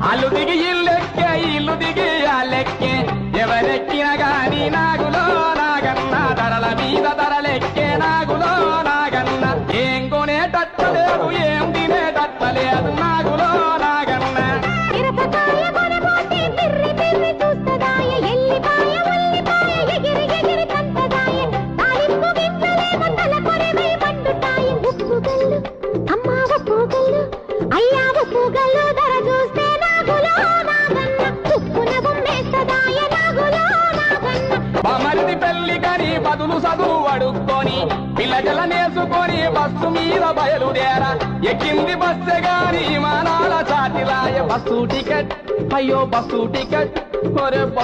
అల్లు దిగి ఇల్లెక్కే ఇల్లు దిగి అల్లెక్కే ఎవరెక్కిన గాని నాగులో నాగన్న ధరల మీద ధరలెక్కే నాగులో నాగన్న ఏం కొనేటట్టలేదు ఏం తినేటట్టలేదు నాగులో నాగన్న మరిది పెళ్లి కని బదులు చదువు అడుక్కొని పిల్లజల నేసుకొని బస్సు మీద బయలుదేరా ఎక్కింది బస్సే గాని విమానాల చాటిరాయ బస్సు టికెట్ అయ్యో బస్సు టికెట్